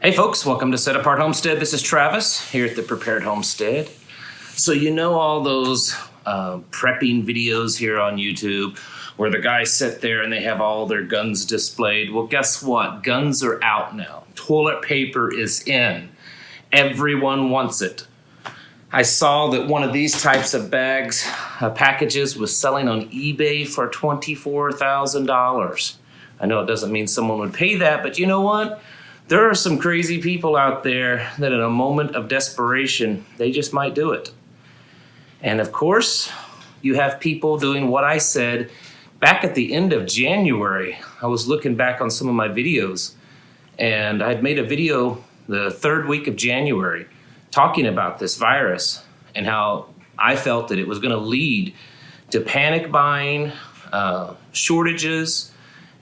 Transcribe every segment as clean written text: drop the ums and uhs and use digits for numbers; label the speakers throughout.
Speaker 1: Hey folks, welcome to Set Apart Homestead. This is Travis here at the Prepared Homestead. So you know all those prepping videos here on YouTube where the guys sit there and they have all their guns displayed. Well, guess what? Guns are out now. Toilet paper is in. Everyone wants it. I saw that one of these types of bags, packages, was selling on eBay for $24,000. I know it doesn't mean someone would pay that, but you know what? There are some crazy people out there that in a moment of desperation, they just might do it. And of course, you have people doing what I said back at the end of January. I was looking back on some of my videos, and I had made a video the third week of January talking about this virus and how I felt that it was going to lead to panic buying, shortages,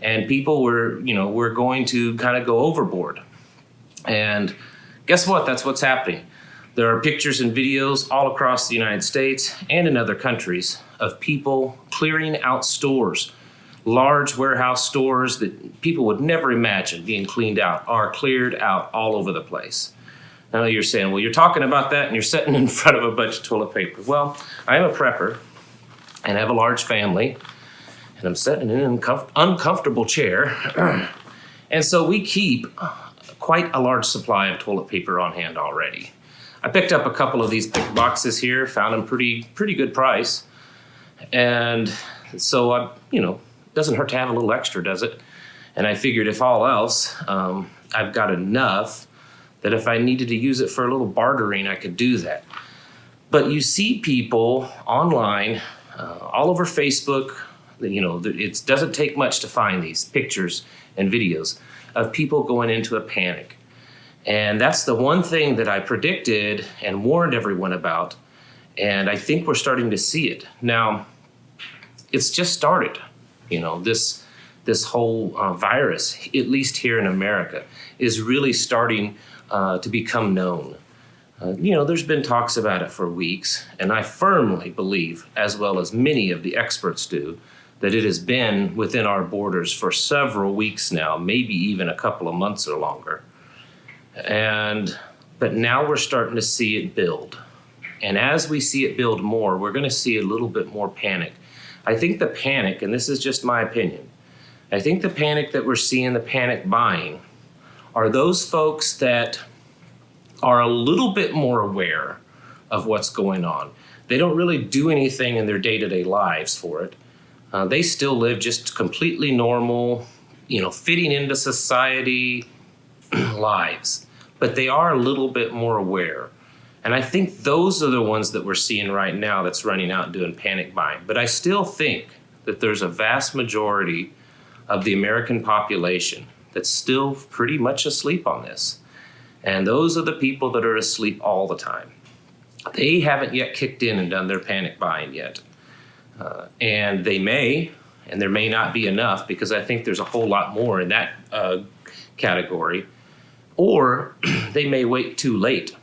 Speaker 1: and people were going to kind of go overboard. And guess what? That's what's happening. There are pictures and videos all across the United States and in other countries of people clearing out stores. Large warehouse stores that people would never imagine being cleaned out are cleared out all over the place. Now you're saying, well, you're talking about that and you're sitting in front of a bunch of toilet paper. Well, I am a prepper and I have a large family. And I'm sitting in an uncomfortable chair. And so we keep quite a large supply of toilet paper on hand already. I picked up a couple of these big boxes here, found them pretty good price. And so, it doesn't hurt to have a little extra, does it? And I figured if all else, I've got enough that if I needed to use it for a little bartering, I could do that. But you see people online, all over Facebook. It doesn't take much to find these pictures and videos of people going into a panic. And that's the one thing that I predicted and warned everyone about. And I think we're starting to see it. Now, it's just started. This whole virus, at least here in America, is really starting to become known. There's been talks about it for weeks, and I firmly believe, as well as many of the experts do, that it has been within our borders for several weeks now, maybe even a couple of months or longer. But now we're starting to see it build. And as we see it build more, we're going to see a little bit more panic. I think the panic, and this is just my opinion, I think the panic that we're seeing, the panic buying, are those folks that are a little bit more aware of what's going on. They don't really do anything in their day-to-day lives for it. They still live just completely normal, fitting into society lives. But they are a little bit more aware. And I think those are the ones that we're seeing right now that's running out and doing panic buying. But I still think that there's a vast majority of the American population that's still pretty much asleep on this. And those are the people that are asleep all the time. They haven't yet kicked in and done their panic buying yet. And they may, and there may not be enough, because I think there's a whole lot more in that category. Or they may wait too late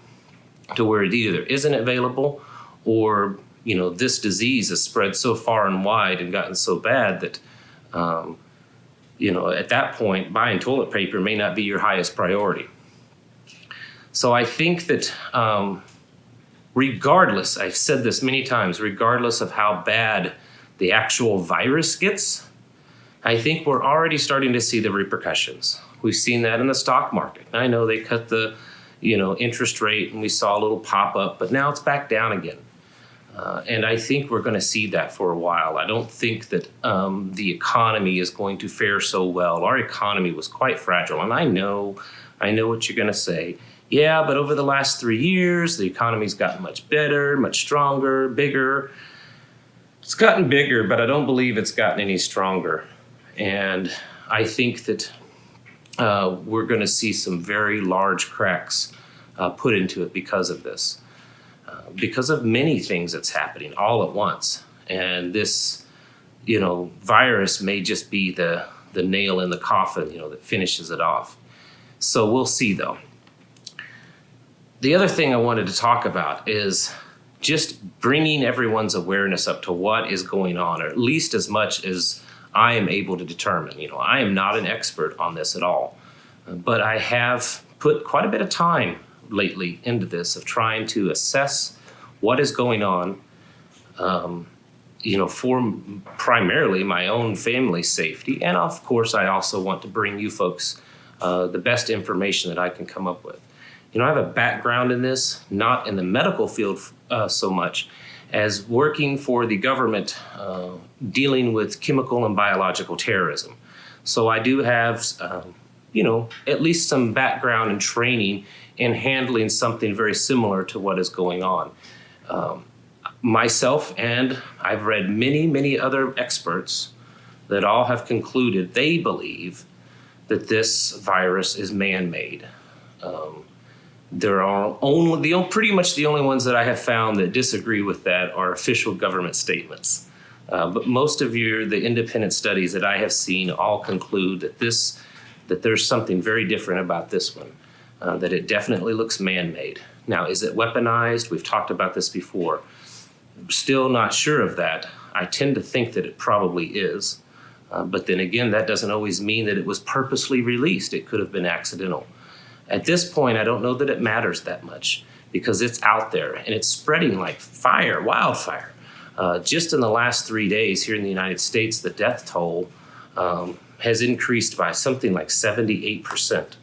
Speaker 1: to where it either isn't available, or this disease has spread so far and wide and gotten so bad that at that point buying toilet paper may not be your highest priority. So I think that regardless, I've said this many times, regardless of how bad the actual virus gets, I think we're already starting to see the repercussions. We've seen that in the stock market. I know they cut the interest rate and we saw a little pop up, but now it's back down again. And I think we're going to see that for a while. I don't think that the economy is going to fare so well. Our economy was quite fragile, and I know what you're going to say. Yeah, but over the last 3 years, the economy's gotten much better, much stronger, bigger. It's gotten bigger, but I don't believe it's gotten any stronger. And I think that we're going to see some very large cracks put into it because of this. Because of many things that's happening all at once. And this, virus may just be the nail in the coffin, that finishes it off. So we'll see, though. The other thing I wanted to talk about is just bringing everyone's awareness up to what is going on, or at least as much as I am able to determine. I am not an expert on this at all, but I have put quite a bit of time lately into this of trying to assess what is going on, for primarily my own family's safety. And of course, I also want to bring you folks the best information that I can come up with. I have a background in this, not in the medical field so much as working for the government dealing with chemical and biological terrorism. So I do have, at least some background and training in handling something very similar to what is going on. Myself, and I've read many, many other experts that all have concluded they believe that this virus is man-made. There are pretty much the only ones that I have found that disagree with that are official government statements. But most of the independent studies that I have seen all conclude that there's something very different about this one, that it definitely looks man-made. Now, is it weaponized? We've talked about this before. Still not sure of that. I tend to think that it probably is. But then again, that doesn't always mean that it was purposely released. It could have been accidental. At this point, I don't know that it matters that much because it's out there and it's spreading like wildfire. Just in the last 3 days here in the United States, the death toll has increased by something like 78%.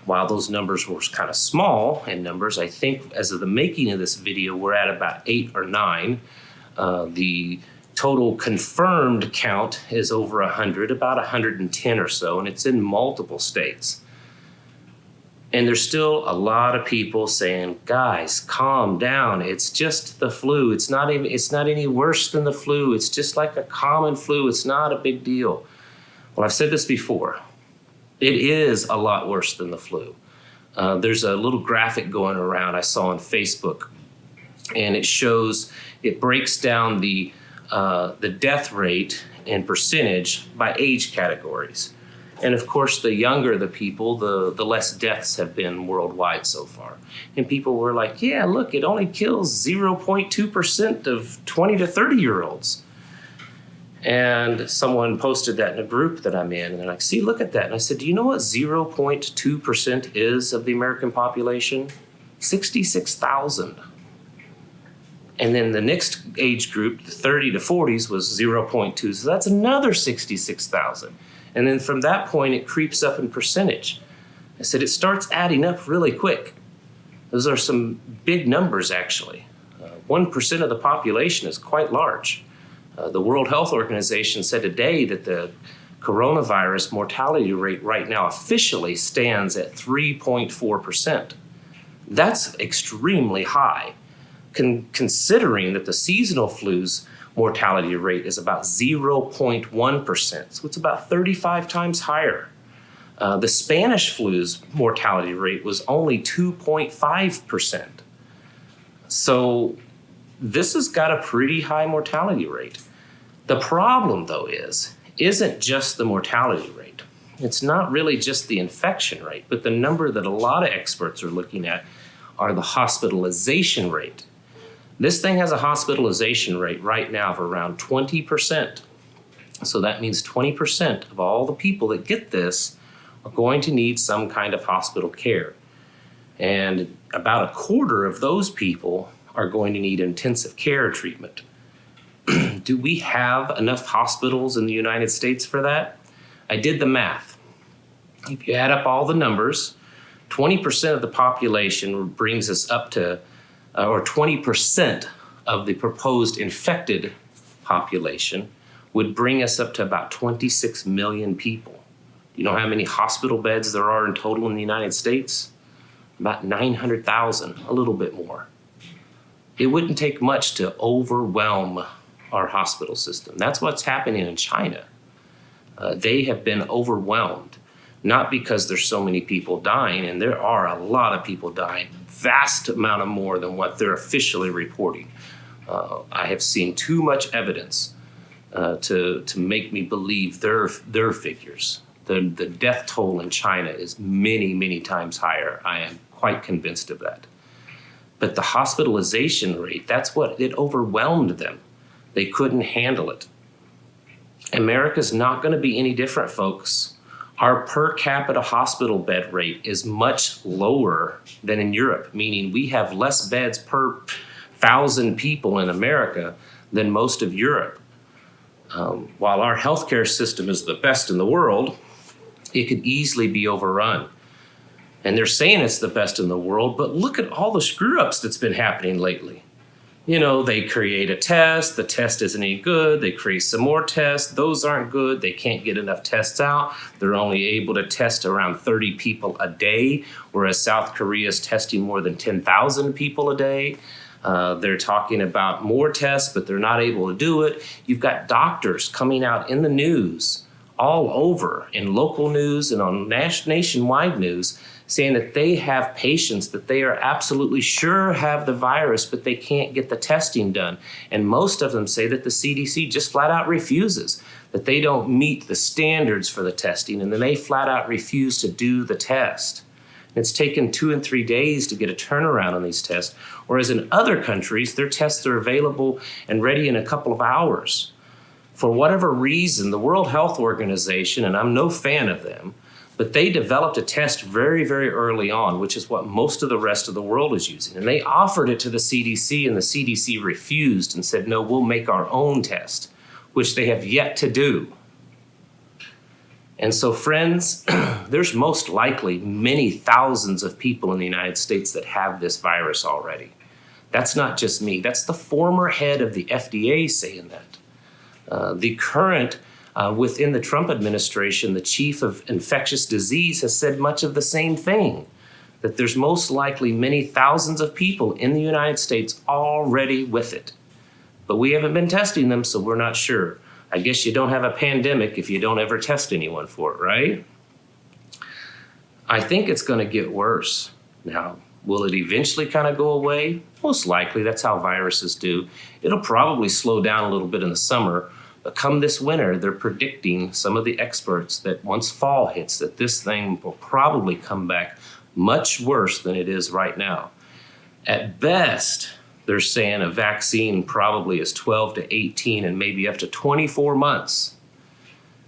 Speaker 1: While those numbers were kind of small in numbers, I think as of the making of this video, we're at about 8 or 9. The total confirmed count is over 100, about 110 or so, and it's in multiple states. And there's still a lot of people saying, guys, calm down. It's just the flu. It's not any worse than the flu. It's just like a common flu. It's not a big deal. Well, I've said this before. It is a lot worse than the flu. There's a little graphic going around I saw on Facebook, and it breaks down the death rate and percentage by age categories. And of course, the younger the people, the less deaths have been worldwide so far. And people were like, yeah, look, it only kills 0.2% of 20 to 30-year-olds. And someone posted that in a group that I'm in, and they're like, see, look at that. And I said, do you know what 0.2% is of the American population? 66,000. And then the next age group, the 30 to 40s, was 0.2. So that's another 66,000. And then from that point, it creeps up in percentage. I said, it starts adding up really quick. Those are some big numbers, actually. 1% of the population is quite large. The World Health Organization said today that the coronavirus mortality rate right now officially stands at 3.4%. That's extremely high, considering that the seasonal flu's mortality rate is about 0.1%. So it's about 35 times higher. The Spanish flu's mortality rate was only 2.5%. So this has got a pretty high mortality rate. The problem, though, isn't just the mortality rate. It's not really just the infection rate, but the number that a lot of experts are looking at are the hospitalization rate. This thing has a hospitalization rate right now of around 20%. So that means 20% of all the people that get this are going to need some kind of hospital care. And about a quarter of those people are going to need intensive care treatment. Do we have enough hospitals in the United States for that? I did the math. If you add up all the numbers, 20% of the population brings us up to, or 20% of the proposed infected population would bring us up to about 26 million people. You know how many hospital beds there are in total in the United States? About 900,000, a little bit more. It wouldn't take much to overwhelm our hospital system. That's what's happening in China. They have been overwhelmed, not because there's so many people dying, and there are a lot of people dying, vast amount of more than what they're officially reporting. I have seen too much evidence to make me believe their figures. The death toll in China is many, many times higher. I am quite convinced of that. But the hospitalization rate, that's what it overwhelmed them. They couldn't handle it. America's not going to be any different, folks. Our per capita hospital bed rate is much lower than in Europe, meaning we have less beds per 1,000 people in America than most of Europe. While our healthcare system is the best in the world, it could easily be overrun. And they're saying it's the best in the world, but look at all the screw ups that's been happening lately. You know, they create a test, the test isn't any good, they create some more tests, those aren't good, they can't get enough tests out, they're only able to test around 30 people a day, whereas South Korea is testing more than 10,000 people a day. They're talking about more tests, but they're not able to do it. You've got doctors coming out in the news all over, in local news and on nationwide news, saying that they have patients that they are absolutely sure have the virus, but they can't get the testing done. And most of them say that the CDC just flat out refuses, that they don't meet the standards for the testing, and then they flat out refuse to do the test. It's taken 2 and 3 days to get a turnaround on these tests, whereas in other countries, their tests are available and ready in a couple of hours. For whatever reason, the World Health Organization, and I'm no fan of them, but they developed a test very, very early on, which is what most of the rest of the world is using. And they offered it to the CDC, and the CDC refused and said, no, we'll make our own test, which they have yet to do. And so, friends, there's most likely many thousands of people in the United States that have this virus already. That's not just me. That's the former head of the FDA saying that. The current, within the Trump administration, the chief of infectious disease has said much of the same thing, that there's most likely many thousands of people in the United States already with it. But we haven't been testing them, so we're not sure. I guess you don't have a pandemic if you don't ever test anyone for it, right? I think it's going to get worse. Now, will it eventually kind of go away? Most likely. That's how viruses do. It'll probably slow down a little bit in the summer, but come this winter, they're predicting, some of the experts, that once fall hits, that this thing will probably come back much worse than it is right now. At best, they're saying a vaccine probably is 12 to 18 and maybe up to 24 months.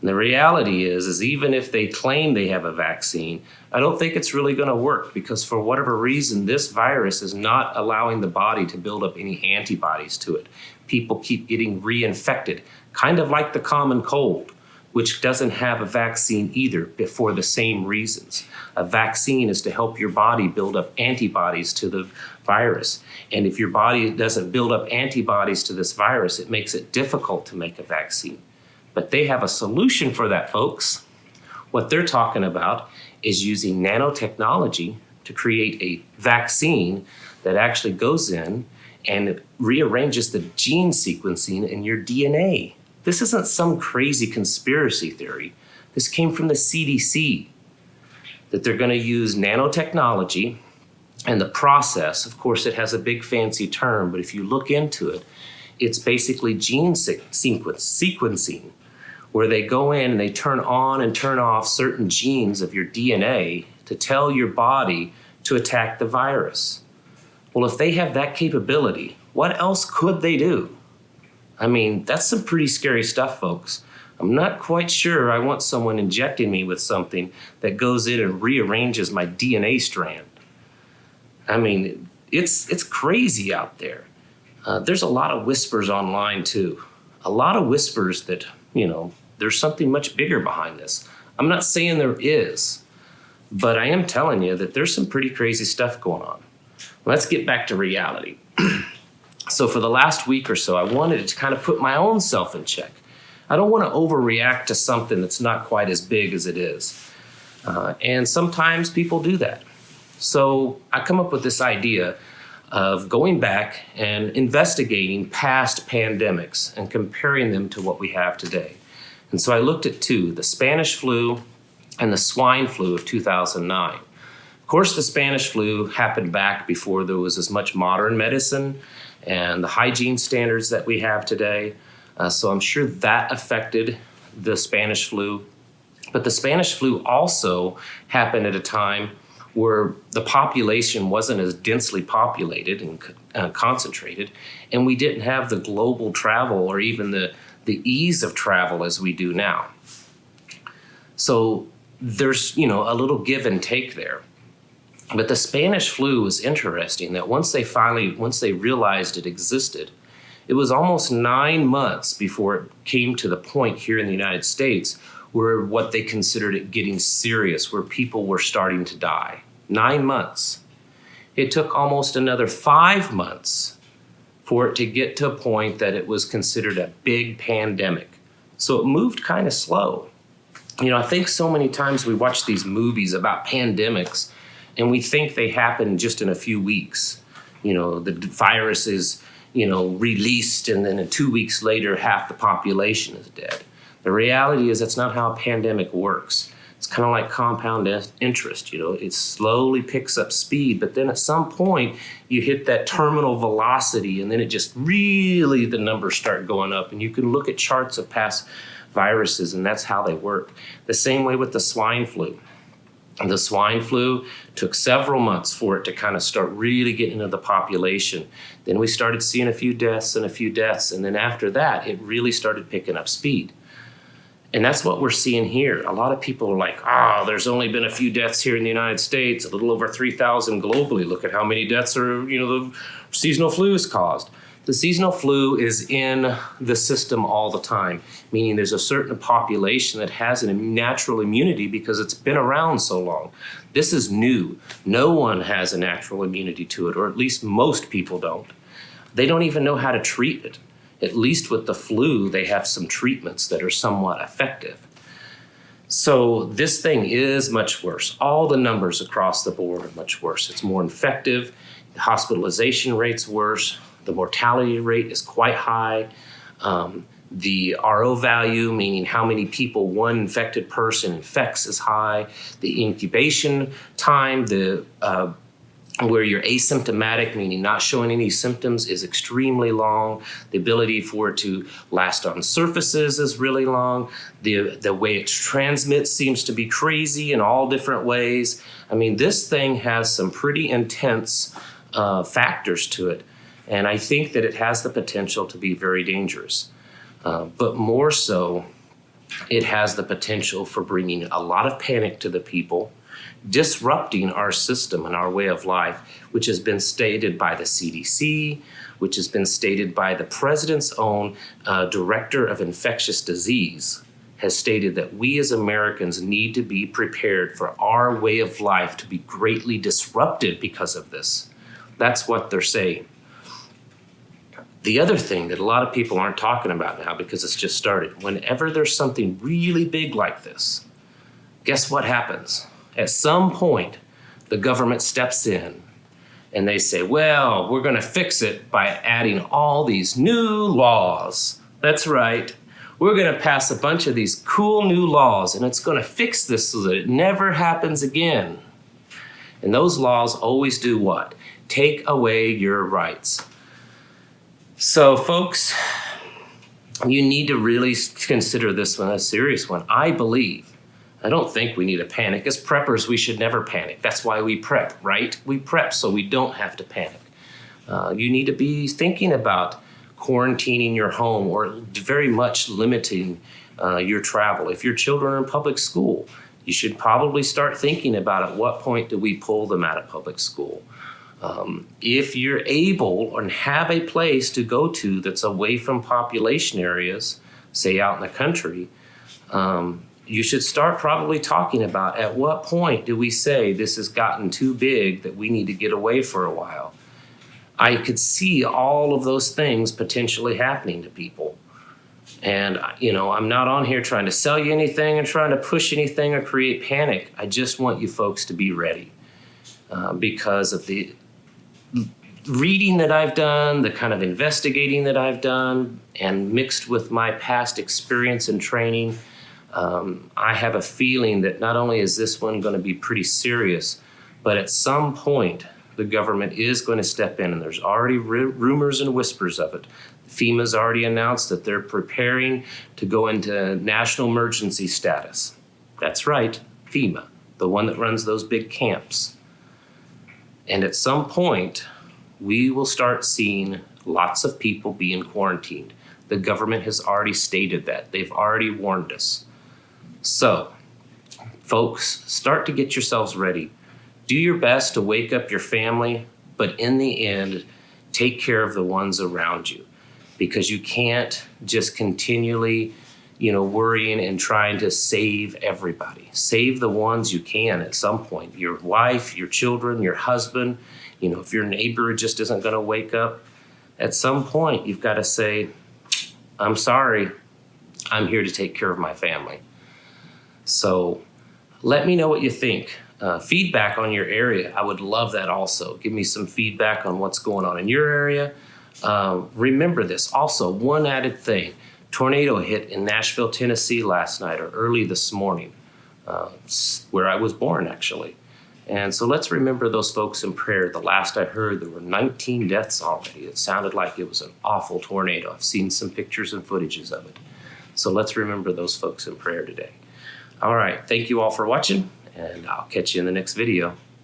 Speaker 1: And the reality is even if they claim they have a vaccine, I don't think it's really going to work, because for whatever reason, this virus is not allowing the body to build up any antibodies to it. People keep getting reinfected, kind of like the common cold, which doesn't have a vaccine either, for the same reasons. A vaccine is to help your body build up antibodies to the virus. And if your body doesn't build up antibodies to this virus, it makes it difficult to make a vaccine. But they have a solution for that, folks. What they're talking about is using nanotechnology to create a vaccine that actually goes in and it rearranges the gene sequencing in your DNA. This isn't some crazy conspiracy theory. This came from the CDC, that they're going to use nanotechnology, and the process, of course, it has a big fancy term, but if you look into it, it's basically gene sequencing, where they go in and they turn on and turn off certain genes of your DNA to tell your body to attack the virus. Well, if they have that capability, what else could they do? I mean, that's some pretty scary stuff, folks. I'm not quite sure I want someone injecting me with something that goes in and rearranges my DNA strand. I mean, it's crazy out there. There's a lot of whispers online, too. A lot of whispers that, there's something much bigger behind this. I'm not saying there is, but I am telling you that there's some pretty crazy stuff going on. Let's get back to reality. So for the last week or so, I wanted to kind of put my own self in check. I don't want to overreact to something that's not quite as big as it is. And sometimes people do that. So I come up with this idea of going back and investigating past pandemics and comparing them to what we have today. And so I looked at two, the Spanish flu and the swine flu of 2009. Of course, the Spanish flu happened back before there was as much modern medicine and the hygiene standards that we have today. So I'm sure that affected the Spanish flu. But the Spanish flu also happened at a time where the population wasn't as densely populated and concentrated, and we didn't have the global travel or even the ease of travel as we do now. So there's, you know, a little give and take there. But the Spanish flu was interesting that once they realized it existed, it was almost 9 months before it came to the point here in the United States where what they considered it getting serious, where people were starting to die. 9 months. It took almost another 5 months for it to get to a point that it was considered a big pandemic. So it moved kind of slow. You know, I think so many times we watch these movies about pandemics and we think they happen just in a few weeks. You know, the virus is, you know, released and then 2 weeks later, half the population is dead. The reality is that's not how a pandemic works. It's kind of like compound interest, you know, it slowly picks up speed, but then at some point you hit that terminal velocity and then it just really, the numbers start going up, and you can look at charts of past viruses and that's how they work. The same way with the swine flu. The swine flu took several months for it to kind of start really getting into the population. Then we started seeing a few deaths, and then after that, it really started picking up speed. And that's what we're seeing here. A lot of people are like, there's only been a few deaths here in the United States, a little over 3,000 globally. Look at how many deaths are, you know, the seasonal flu has caused. The seasonal flu is in the system all the time, meaning there's a certain population that has a natural immunity because it's been around so long. This is new. No one has a natural immunity to it, or at least most people don't. They don't even know how to treat it. At least with the flu, they have some treatments that are somewhat effective. So this thing is much worse. All the numbers across the board are much worse. It's more infective. The hospitalization rate's worse. The mortality rate is quite high. The RO value, meaning how many people one infected person infects, is high. The incubation time, where you're asymptomatic, meaning not showing any symptoms, is extremely long. The ability for it to last on surfaces is really long. The way it transmits seems to be crazy in all different ways. I mean, this thing has some pretty intense factors to it. And I think that it has the potential to be very dangerous. But more so, it has the potential for bringing a lot of panic to the people, disrupting our system and our way of life, which has been stated by the CDC, which has been stated by the president's own director of infectious disease, has stated that we as Americans need to be prepared for our way of life to be greatly disrupted because of this. That's what they're saying. The other thing that a lot of people aren't talking about now, because it's just started, whenever there's something really big like this, guess what happens? At some point, the government steps in and they say, well, we're going to fix it by adding all these new laws. That's right. We're going to pass a bunch of these cool new laws, and it's going to fix this so that it never happens again. And those laws always do what? Take away your rights. So, folks, you need to really consider this one a serious one. I don't think we need to panic. As preppers, we should never panic. That's why we prep, right? We prep so we don't have to panic. You need to be thinking about quarantining your home, or very much limiting your travel. If your children are in public school, you should probably start thinking about at what point do we pull them out of public school. If you're able and have a place to go to that's away from population areas, say out in the country, you should start probably talking about at what point do we say this has gotten too big that we need to get away for a while. I could see all of those things potentially happening to people. And, you know, I'm not on here trying to sell you anything and trying to push anything or create panic. I just want you folks to be ready because of the reading that I've done, the kind of investigating that I've done, and mixed with my past experience and training, I have a feeling that not only is this one going to be pretty serious, but at some point the government is going to step in, and there's already rumors and whispers of it. FEMA's already announced that they're preparing to go into national emergency status. That's right, FEMA, the one that runs those big camps. And at some point, we will start seeing lots of people being quarantined. The government has already stated that. They've already warned us. So, Folks, start to get yourselves ready. Do your best to wake up your family, but in the end, take care of the ones around you, because you can't just continually, worrying and trying to save everybody. Save the ones you can at some point. Your wife, your children, your husband. If your neighbor just isn't going to wake up, at some point you've got to say, I'm sorry, I'm here to take care of my family. So let me know what you think. Feedback on your area. I would love that also. Give me some feedback on what's going on in your area. Remember this. Also, one added thing. Tornado hit in Nashville, Tennessee last night, or early this morning, where I was born, actually. And so let's remember those folks in prayer. The last I heard, there were 19 deaths already. It sounded like it was an awful tornado. I've seen some pictures and footages of it. So let's remember those folks in prayer today. All right. Thank you all for watching, and I'll catch you in the next video.